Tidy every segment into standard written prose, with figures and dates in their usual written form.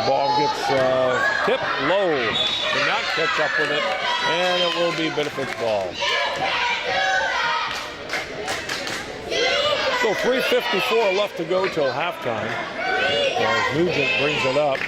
Ball gets tipped low. Cannot catch up with it, and it will be Bedford's ball. So 3:54 left to go till halftime. As Nugent brings it up.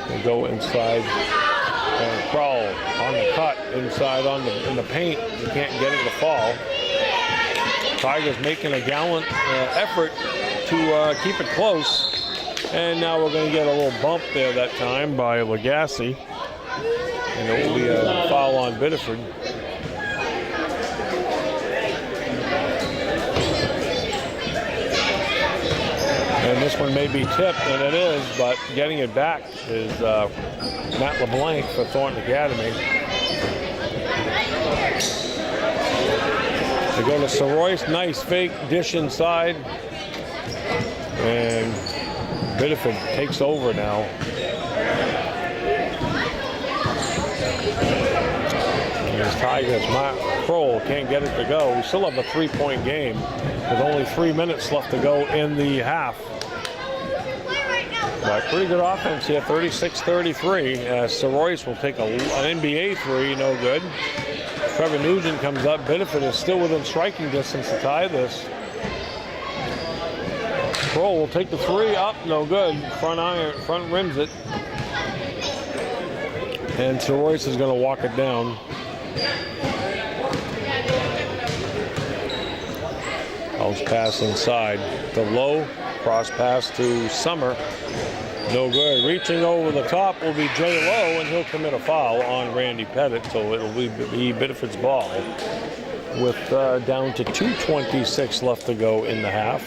They go inside and crawl on the cut, inside in the paint. You can't get it to fall. Tigers making a gallant effort to keep it close. And now we're going to get a little bump there that time by Lagasse. And it will be a foul on Biddeford. And this one may be tipped, and it is, but getting it back is Matt LeBlanc for Thornton Academy. They go to Soroyce, nice fake dish inside. And Biddeford takes over now. And as Tigers, Matt Kroll can't get it to go. We still have a 3-point game with only 3 minutes left to go in the half. But pretty good offense here, 36-33. Soroyce will take an NBA three, no good. Trevor Nugent comes up. Biddeford is still within striking distance to tie this. Kroll will take the three up, no good. Front rims it. And Soroyce is going to walk it down. House pass inside. The low cross pass to Summer. No good. Reaching over the top will be Jay Lowe, and he'll commit a foul on Randy Pettit, so it'll be Biddeford's ball with down to 2:26 left to go in the half.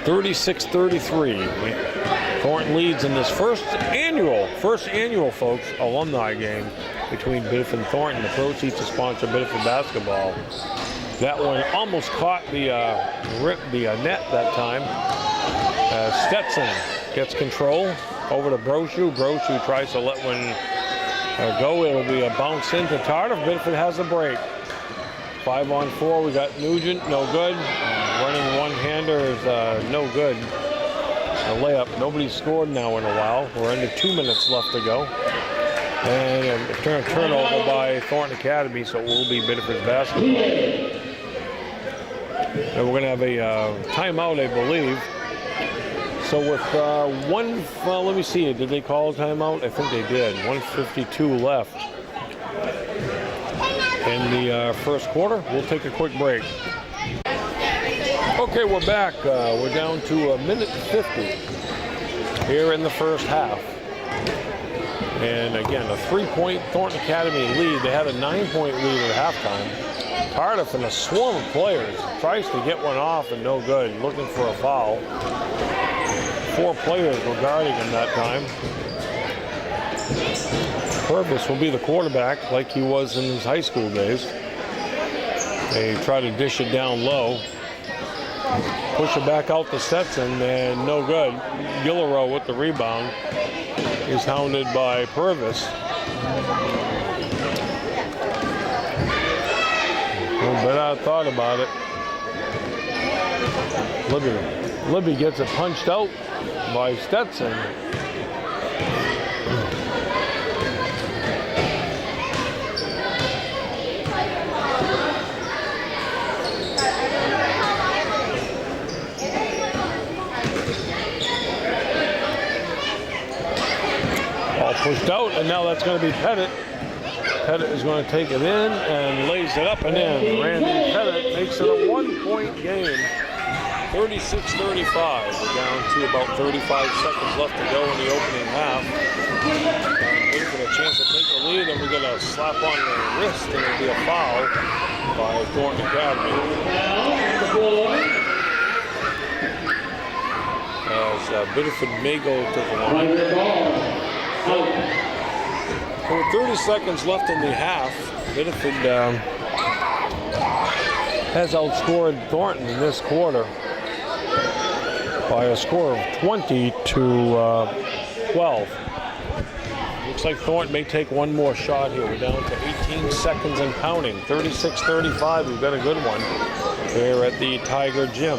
36-33. Thornton leads in this first annual, folks, alumni game between Biddeford and Thornton. The proceeds to sponsor Biddeford basketball. That one almost caught the net that time. Stetson gets control over to Brochu. Brochu tries to let one go. It'll be a bounce into Tardif. Biddeford has a break. 5-on-4. We got Nugent, no good. Running one-hander is no good. A layup. Nobody's scored now in a while. We're under 2 minutes left to go. And a turnover by Thornton Academy, so it will be Biddeford's basketball. And we're going to have a timeout, I believe. So with let me see, did they call a timeout? I think they did. 1:52 left in the first quarter. We'll take a quick break. Okay, we're back. We're down to 1:50 here in the first half. And again, a 3-point Thornton Academy lead. They had a 9-point lead at halftime. Tardif and a swarm of players tries to get one off and no good. Looking for a foul. 4 players were guarding him that time. Purvis will be the quarterback like he was in his high school days. They try to dish it down low. Push it back out to Stetson, and no good. Gillerow with the rebound is hounded by Purvis. But I thought about it. Libby gets it punched out by Stetson. All pushed out, and now that's going to be Pettit. Pettit is going to take it in and lays it up and in. Randy Pettit makes it a 1-point game. 36-35. We're down to about 35 seconds left to go in the opening half. Waiting for a chance to take the lead, and we're going to slap on the wrist, and it'll be a foul by Thornton Academy. As Biddeford may go to the line. With 30 seconds left in the half, Biddeford has outscored Thornton in this quarter by a score of 20-12. Looks like Thornton may take one more shot here. We're down to 18 seconds and counting. 36-35. We've got a good one here at the Tiger Gym.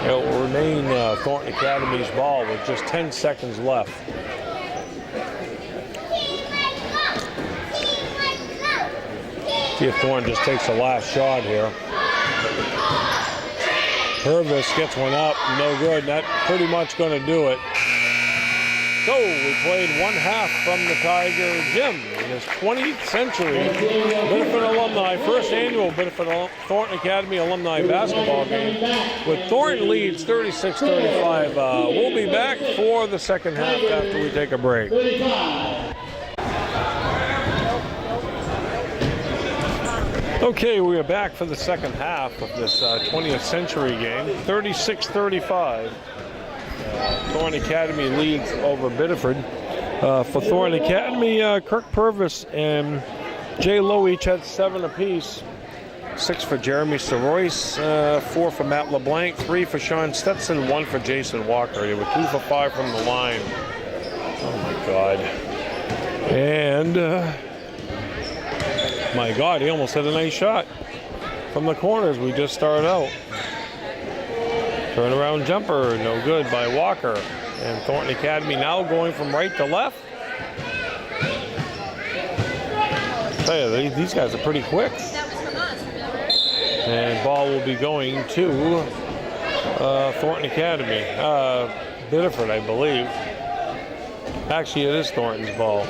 It will remain Thornton Academy's ball with just 10 seconds left. See if Thornton just takes the last shot here. Purvis gets one up, no good. That's pretty much going to do it. So we played one half from the Tiger Gym in this 20th century Biddeford Alumni, first annual Biddeford Thornton Academy Alumni basketball game with Thornton leads 36-35. We'll be back for the second half after we take a break. Okay, we are back for the second half of this 20th century game, 36-35. Thornton Academy leads over Biddeford. For Thornton Academy, Kirk Purvis and Jay Lowe each had 7 apiece. 6 for Jeremy Sorois, 4 for Matt LeBlanc, 3 for Sean Stetson, 1 for Jason Walker. They were 2 for 5 from the line. Oh my God. And my God, he almost hit a nice shot from the corners. We just started out. Turnaround jumper, no good by Walker. And Thornton Academy now going from right to left. I tell you, these guys are pretty quick. And ball will be going to Thornton Academy. Biddeford, I believe. Actually, it is Thornton's ball.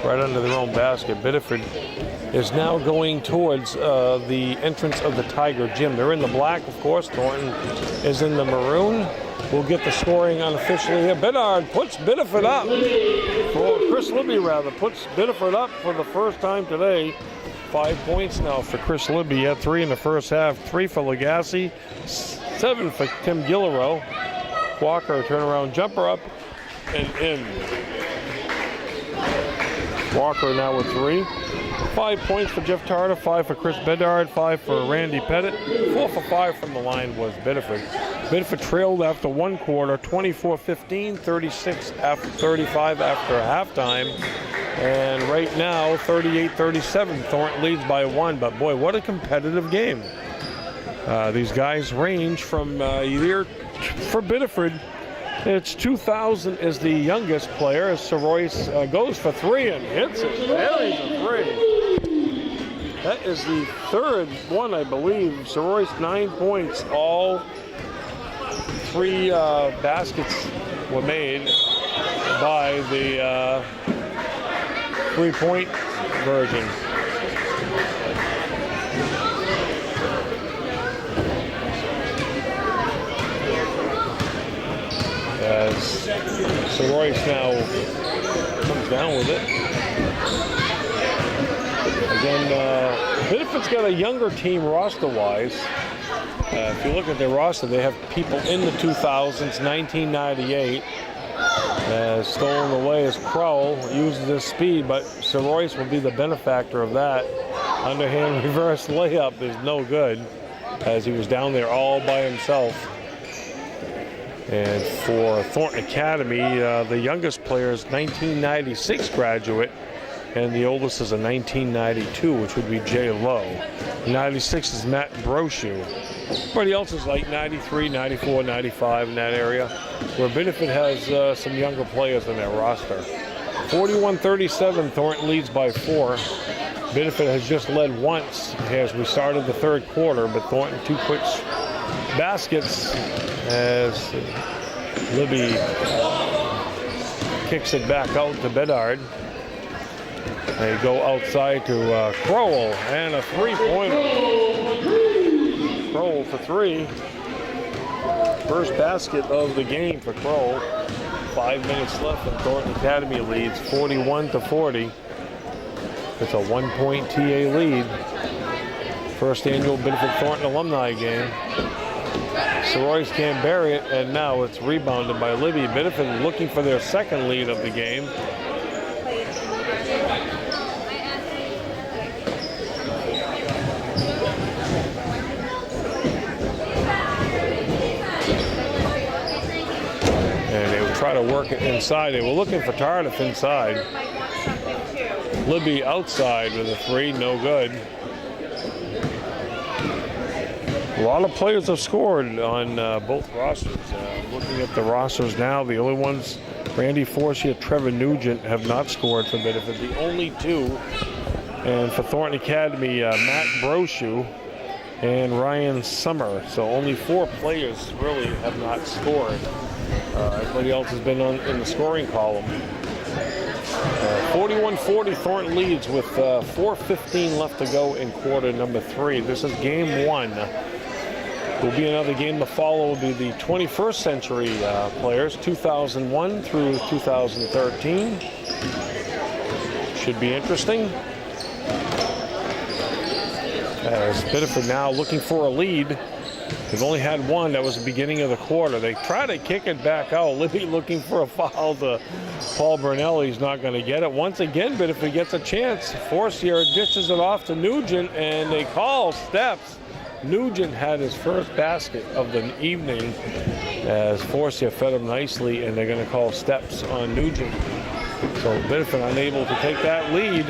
Right under their own basket. Biddeford is now going towards the entrance of the Tiger Gym. They're in the black, of course. Thornton is in the maroon. We'll get the scoring unofficially here. Bedard puts Biddeford up. Chris Libby, rather, puts Biddeford up for the first time today. 5 points now for Chris Libby. He had 3 in the first half. 3 for Legassi. 7 for Tim Gillero. Walker, turnaround jumper up and in. Walker now with 3. 5 points for Jeff Tarter, 5 for Chris Bedard, 5 for Randy Pettit. 4 for 5 from the line was Biddeford. Biddeford trailed after one quarter, 24-15, 36-35 after halftime. And right now, 38-37. Thornton leads by 1, but boy, what a competitive game. These guys range from either for Biddeford. It's 2000 is the youngest player as Sorois goes for 3 and hits it. There he's a 3. That is the third one, I believe. Sorois 9 points. All 3 baskets were made by the 3-point version. As Sorois now comes down with it. Again, Biddeford's got a younger team roster-wise. If you look at their roster, they have people in the 2000s, 1998. Stolen away as Crowell uses his speed, but Sorois will be the benefactor of that. Underhand reverse layup is no good, as he was down there all by himself. And for Thornton Academy, the youngest player is 1996 graduate, and the oldest is a 1992, which would be Jay Lowe. 96 is Matt Brochu. Everybody else is like 93, 94, 95 in that area, where Biddeford has some younger players in their roster. 41-37, Thornton leads by 4. Biddeford has just led once as we started the third quarter, but Thornton 2 quick baskets as Libby kicks it back out to Bedard. They go outside to Crowell, and a 3-pointer. Crowell for 3. First basket of the game for Crowell. 5 minutes left, and Thornton Academy leads 41-40. It's a 1-point TA lead. First annual Biddeford Thornton alumni game. Sorois can't bury it, and now it's rebounded by Libby. Biddeford looking for their second lead of the game. And they would try to work it inside. They were looking for Tardif inside. Libby outside with a 3, no good. A lot of players have scored on both rosters. Looking at the rosters now, the only ones, Randy Forcier, Trevor Nugent, have not scored for Bedford. The only two, and for Thornton Academy, Matt Brochu and Ryan Summer. So only 4 players really have not scored. Everybody else has been in the scoring column. 41-40, Thornton leads with 4:15 left to go in quarter number 3. This is game 1. Will be another game to follow. Will be the 21st century players, 2001 through 2013. Should be interesting. As Bedford now looking for a lead. They've only had one. That was the beginning of the quarter. They try to kick it back out. Libby looking for a foul to Paul Burnell. He's not going to get it. Once again, Bedford gets a chance. Forcier dishes it off to Nugent, and they call steps. Nugent had his first basket of the evening as Forcier fed him nicely, and they're going to call steps on Nugent. So Bedford unable to take that lead.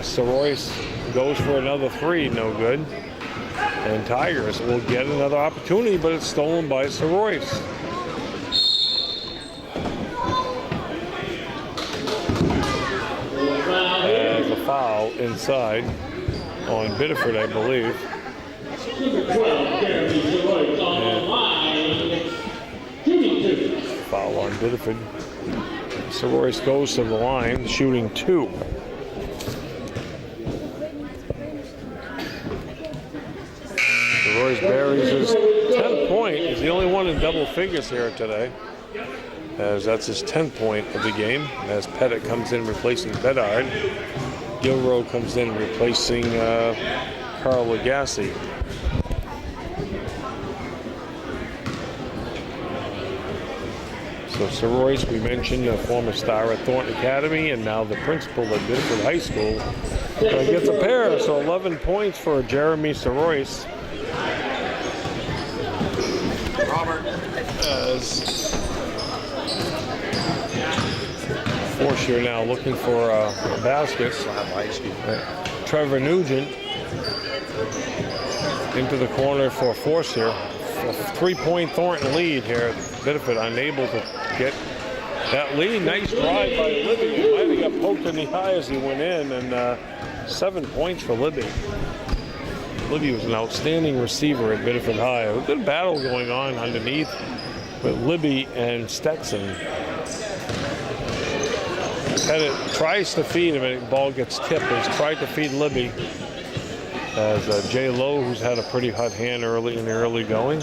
Soroyce goes for another 3, no good. And Tigers will get another opportunity, but it's stolen by Soroyce. As a foul inside on Bedford, I believe. Foul on Bedford. Soroyce goes to the line, shooting 2. Soroyce buries his 10th point. He's the only one in double figures here today, as that's his 10th point of the game, as Pettit comes in replacing Bedard. Gilrow comes in replacing Carl Legassi. So Soroyce, we mentioned, a former star at Thornton Academy and now the principal at Bedford High School. So he gets a pair, so 11 points for Jeremy Soroyce. Robert. As Forcier now looking for a basket. Trevor Nugent into the corner for Forcier. A 3-point Thornton lead here. Bedford unable to get that lead. Nice drive by Libby. He might have got poked in the eye as he went in, and 7 points for Libby. Libby was an outstanding receiver at Bedford High. A good battle going on underneath with Libby and Stetson. Pettit tries to feed him, and the ball gets tipped. He's tried to feed Libby. As Jay Lowe, who's had a pretty hot hand early in the early going.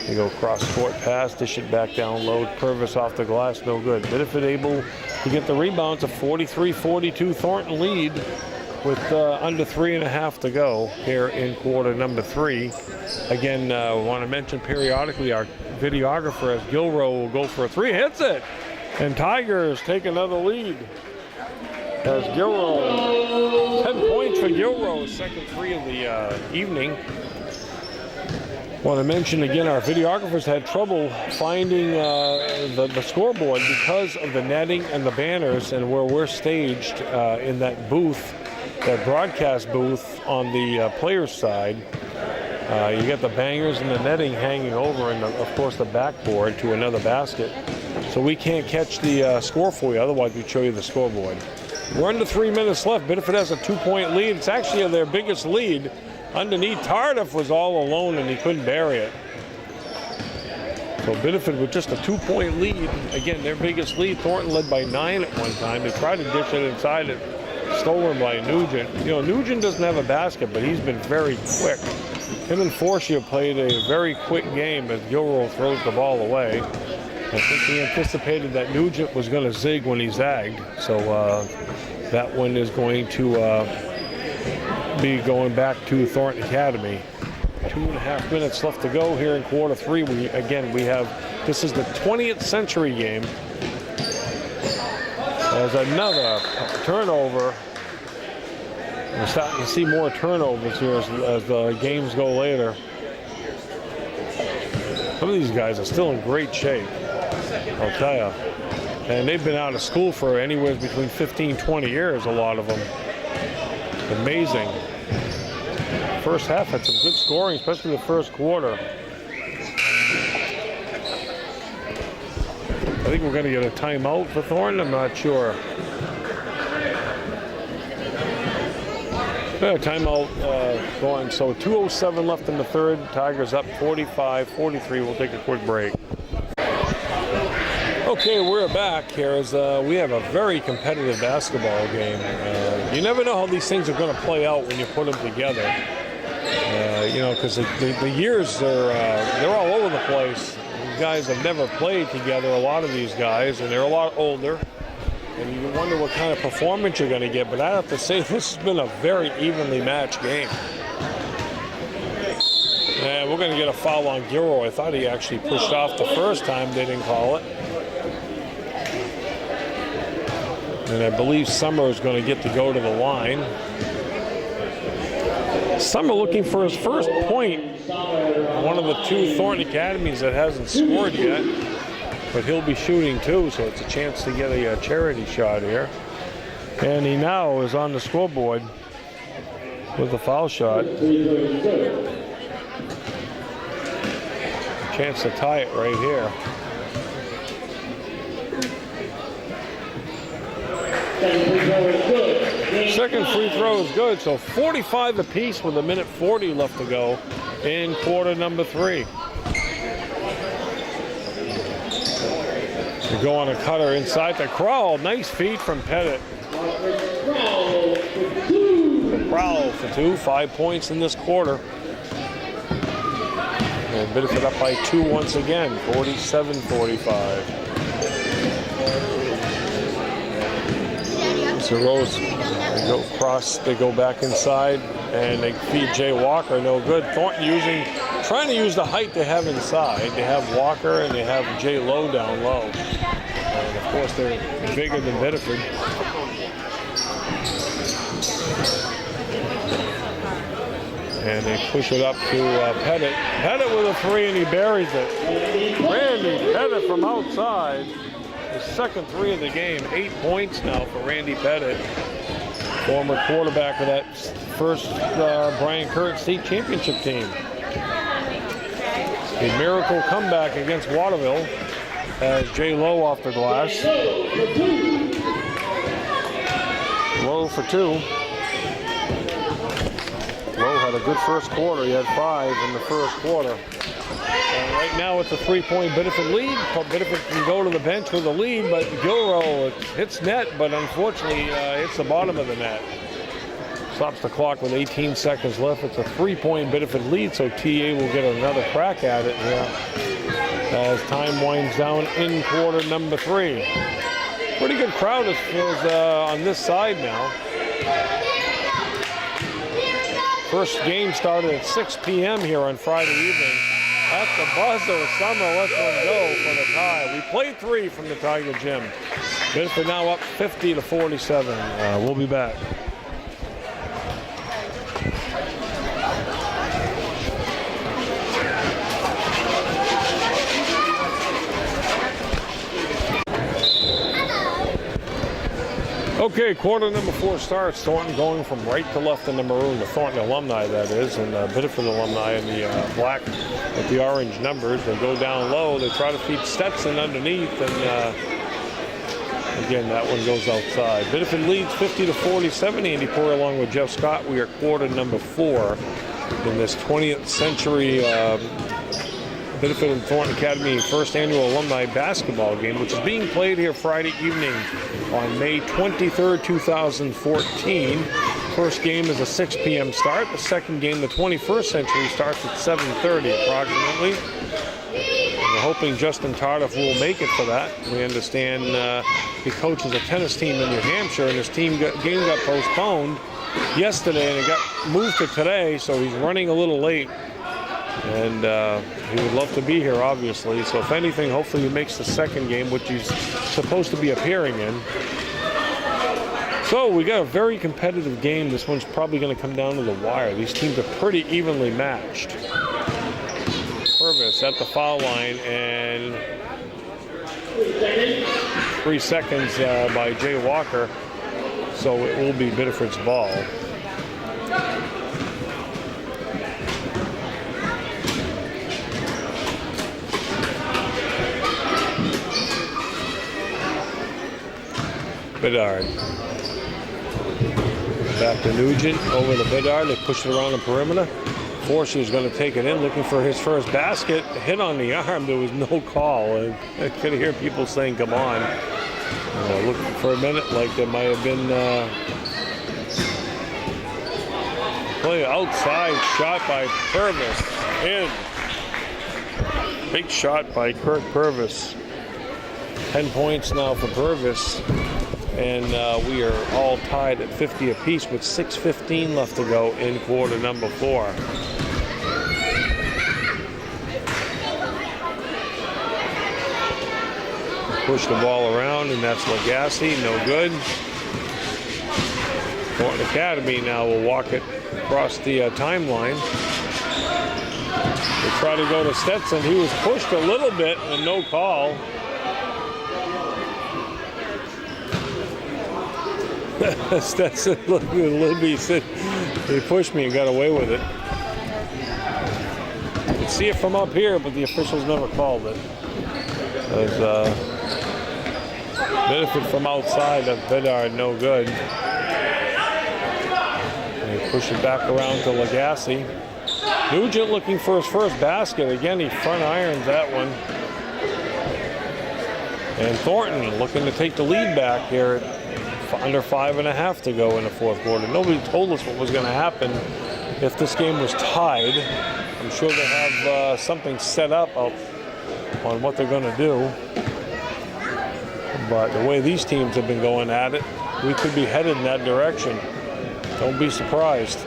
They go cross-court pass, dish it back down low. Purvis off the glass, no good. Bedford able to get the rebound. It's a 43-42 Thornton lead with under 3.5 to go here in quarter number 3. Again, we want to mention periodically our videographer, as Gilrow will go for a 3, hits it, and Tigers take another lead. As Gilrow, 10 points for Gilrow, second 3 of the evening. Want to mention again, our videographers had trouble finding the scoreboard because of the netting and the banners, and where we're staged in that booth, that broadcast booth on the players' side. You get the bangers and the netting hanging over, and of course the backboard to another basket. So we can't catch the score for you, otherwise we'd show you the scoreboard. We're under 3 minutes left. Bedford has a 2-point lead. It's actually their biggest lead. Underneath, Tardif was all alone and he couldn't bury it. So Bedford with just a 2-point lead. Again, their biggest lead. Thornton led by 9 at one time. They tried to dish it inside it. Stolen by Nugent. You know, Nugent doesn't have a basket, but he's been very quick. Him and Forcier played a very quick game as Gilrow throws the ball away. I think he anticipated that Nugent was going to zig when he zagged. So that one is going to be going back to Thornton Academy. 2.5 minutes left to go here in quarter 3. We have, this is the 20th century game. There's another turnover. We're starting to see more turnovers here as the games go later. Some of these guys are still in great shape, I'll tell you. And they've been out of school for anywhere between 15, 20 years, a lot of them. Amazing. first half had some good scoring, especially the first quarter. I think we're going to get a timeout for Thornton. I'm not sure. Timeout going. So 2:07 left in the third. Tigers up 45-43. We'll take a quick break. Okay, we're back here as we have a very competitive basketball game. You never know how these things are going to play out when you put them together. You know, because the years are they're all over the place. These guys have never played together, a lot of these guys, and they're a lot older. And you wonder what kind of performance you're going to get. But I have to say, this has been a very evenly matched game. And we're going to get a foul on Giro. I thought he actually pushed off the first time. They didn't call it. And I believe Summer is going to get to go to the line. Summer looking for his first point. One of the two Thornton Academies that hasn't scored yet. But he'll be shooting too, so it's a chance to get a charity shot here. And he now is on the scoreboard with a foul shot. A chance to tie it right here. Second free throw is good, so 45 apiece with 1:40 left to go in quarter number 3. They go on a cutter inside the Crowell. Nice feed from Pettit. Crowell for 2, 5 points in this quarter. And Biddeford up by 2 once again, 47-45. So Rose, they go across, they go back inside, and they feed Jay Walker. No good. Thornton trying to use the height they have inside. They have Walker and they have Jay Lowe down low. And of course, they're bigger than Biddeford. And they push it up to Pettit. Pettit with a 3, and he buries it. Randy Pettit from outside. His second 3 of the game. 8 points now for Randy Pettit. Former quarterback of that first Brian Curtin State Championship team. A miracle comeback against Waterville as Jay Lowe off the glass. Lowe for 2. Lowe had a good first quarter. He had 5 in the first quarter. And right now it's a 3-point Biddeford lead. Biddeford can go to the bench with a lead, but Gilroy hits net, but unfortunately hits the bottom of the net. Stops the clock with 18 seconds left. It's a 3-point Biddeford lead, so TA will get another crack at it here as time winds down in quarter number 3. Pretty good crowd is on this side now. First game started at 6 p.m. here on Friday evening. At the buzzer, Summer lets one go for the tie. We played 3 from the Tiger Gym. Biddeford now up 50-47. We'll be back. Okay, quarter number 4 starts. Thornton going from right to left in the maroon. The Thornton Alumni, that is, and Biddeford Alumni in the black with the orange numbers. They go down low. They try to feed Stetson underneath, and again, that one goes outside. Biddeford leads 50-47. Andy Poore along with Jeff Scott. We are quarter number 4 in this 20th century Biddeford and Thornton Academy first annual alumni basketball game, which is being played here Friday evening on May 23rd, 2014. First game is a 6 p.m. start. The second game, the 21st century, starts at 7:30 approximately. We're hoping Justin Tardif will make it for that. We understand he coaches a tennis team in New Hampshire, and his game got postponed yesterday, and it got moved to today, so he's running a little late. And he would love to be here, obviously. So if anything, hopefully he makes the second game, which he's supposed to be appearing in. So we got a very competitive game. This one's probably going to come down to the wire. These teams are pretty evenly matched. Purvis at the foul line, and 3 seconds by Jay Walker. So it will be Biddeford's ball. Bedard. Back to Nugent, over to Bedard. They push it around the perimeter. Forsey is going to take it in, looking for his first basket. Hit on the arm. There was no call. I could hear people saying, come on. Looked for a minute like there might have been play outside shot by Purvis. In. Big shot by Kirk Purvis. 10 points now for Purvis. And we are all tied at 50 apiece with 6:15 left to go in quarter number 4. Push the ball around, and that's Lagasse, no good. Thornton Academy now will walk it across the timeline. They try to go to Stetson. He was pushed a little bit and no call. Stetson looked a little bit. He said, he pushed me and got away with it. You can see it from up here, but the officials never called it. There's benefit from outside of Bedard, no good. And they push it back around to Lagasse. Nugent looking for his first basket. Again, he front irons that one. And Thornton looking to take the lead back here at under 5.5 to go in the fourth quarter. Nobody told us what was going to happen if this game was tied. I'm sure they have something set up on what they're going to do. But the way these teams have been going at it, we could be headed in that direction. Don't be surprised.